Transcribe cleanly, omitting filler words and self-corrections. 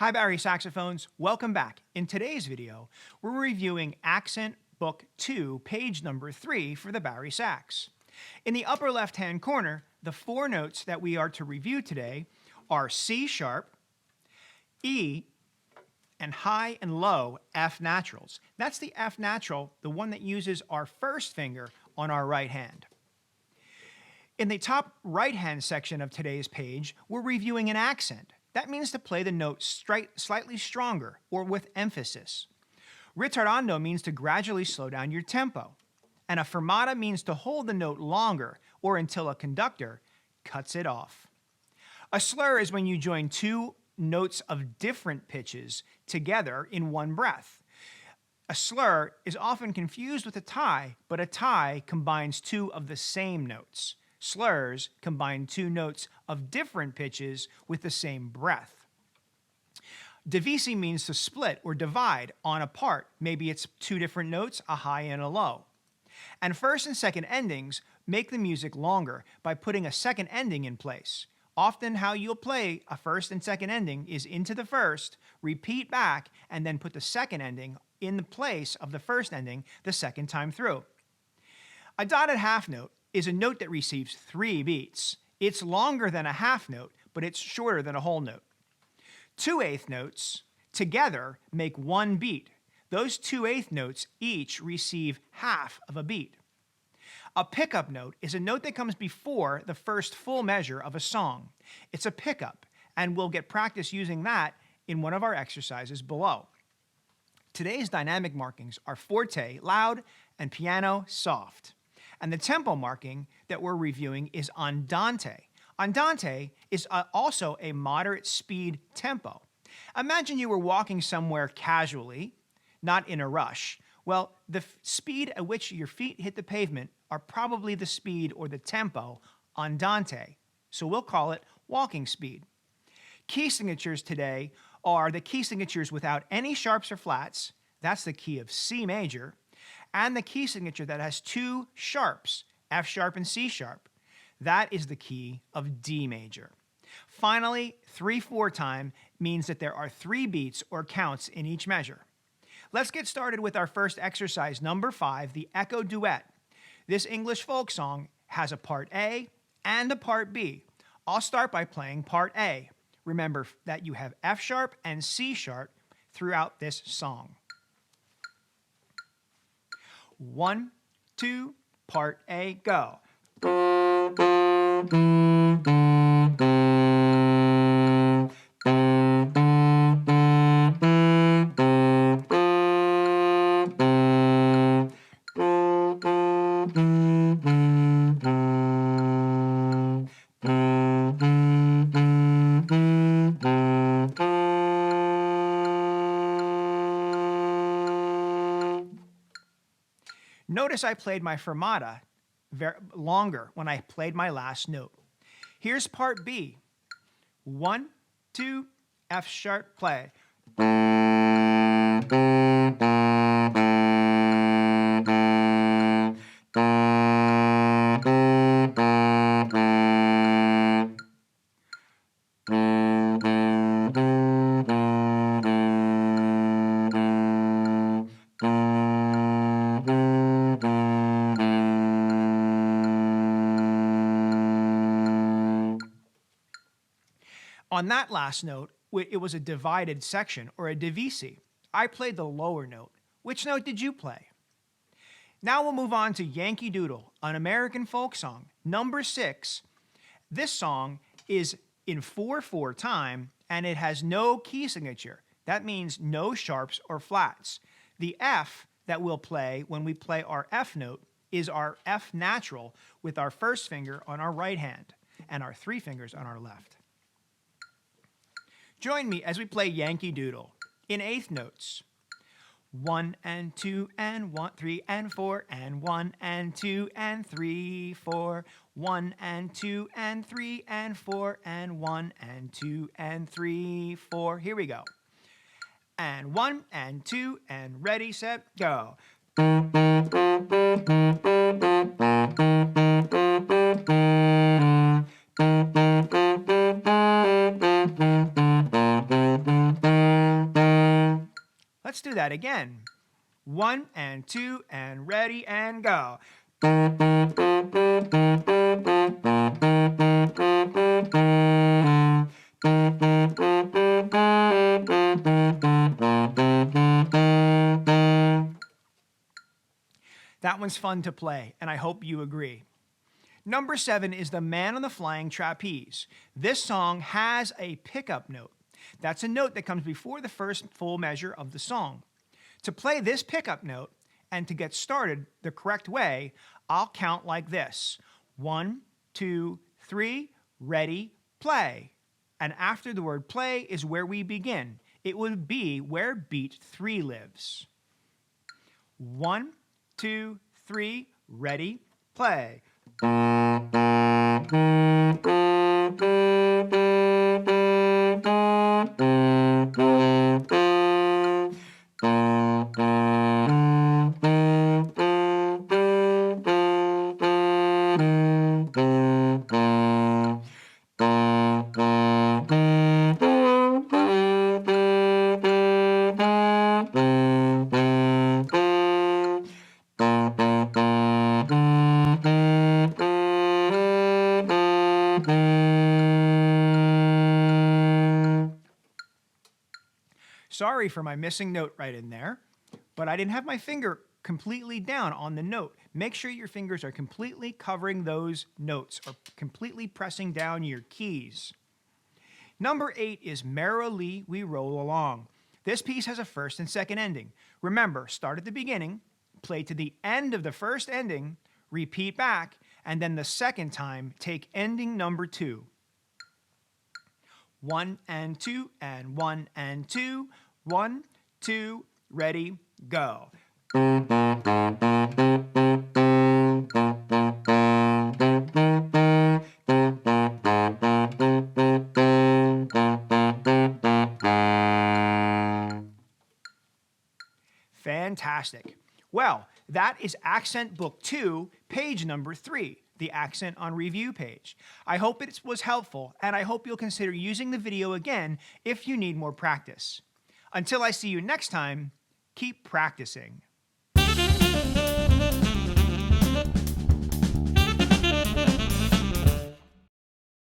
Hi Bari Saxophones, welcome back. In today's video, we're reviewing Accent Book 2, page number 3 for the Bari Sax. In the upper left-hand corner, the four notes that we are to review today are C sharp, E, and high and low F naturals. That's the F natural, the one that uses our first finger on our right hand. In the top right-hand section of today's page, we're reviewing an accent. That means to play the note slightly stronger or with emphasis. Ritardando means to gradually slow down your tempo. And a fermata means to hold the note longer or until a conductor cuts it off. A slur is when you join two notes of different pitches together in one breath. A slur is often confused with a tie, but a tie combines two of the same notes. Slurs combine two notes of different pitches with the same breath. Divisi means to split or divide on a part. Maybe it's two different notes, a high and a low. And first and second endings make the music longer by putting a second ending in place. Often how you'll play a first and second ending is into the first, repeat back, and then put the second ending in the place of the first ending the second time through. A dotted half note is a note that receives 3 beats. It's longer than a half note, but it's shorter than a whole note. 2/8 notes together make 1 beat. Those 2/8 notes each receive half of a beat. A pickup note is a note that comes before the first full measure of a song. It's a pickup, and we'll get practice using that in one of our exercises below. Today's dynamic markings are forte, loud, and piano, soft. And the tempo marking that we're reviewing is andante. Andante is also a moderate speed tempo. Imagine you were walking somewhere casually, not in a rush. Well, the speed at which your feet hit the pavement are probably the speed or the tempo andante. So we'll call it walking speed. Key signatures today are the key signatures without any sharps or flats. That's the key of C major. And the key signature that has 2 sharps, F sharp and C sharp. That is the key of D major. Finally, 3/4 time means that there are 3 beats or counts in each measure. Let's get started with our first exercise, number 5, the Echo Duet. This English folk song has a part A and a part B. I'll start by playing part A. Remember that you have F sharp and C sharp throughout this song. 1, 2, part A, go. Notice I played my fermata longer when I played my last note. Here's part B. 1, 2, F sharp, play. On that last note, it was a divided section, or a divisi. I played the lower note. Which note did you play? Now we'll move on to Yankee Doodle, an American folk song, number 6. This song is in 4/4 time, and it has no key signature. That means no sharps or flats. The F that we'll play when we play our F note is our F natural with our first finger on our right hand and our 3 fingers on our left. Join me as we play Yankee Doodle in 8th notes. 1 and 2 and 1, 3 and 4 and 1 and 2 and 3, 4. 1 and 2 and 3 and 4 and 1 and 2 and 3, 4. Here we go. And 1 and 2 and ready, set, go. do that again. 1 and 2 and ready and go. That one's fun to play, and I hope you agree. Number 7 is The Man on the Flying Trapeze. This song has a pickup note. That's a note that comes before the first full measure of the song. To play this pickup note and to get started the correct way, I'll count like this. 1, 2, 3, ready, play. And after the word play is where we begin. It would be where beat 3 lives. 1, 2, 3, ready, play. Sorry for my missing note right in there, but I didn't have my finger completely down on the note. Make sure your fingers are completely covering those notes or completely pressing down your keys. Number 8 is Merrily We Roll Along. This piece has a first and second ending. Remember, start at the beginning, play to the end of the first ending, repeat back, and then the second time, take ending number 2. 1 and 2 and 1 and 2. 1, 2, ready, go. Fantastic. Well, that is Accent Book 2, page number 3, the Accent on Review page. I hope it was helpful, and I hope you'll consider using the video again if you need more practice. Until I see you next time, keep practicing.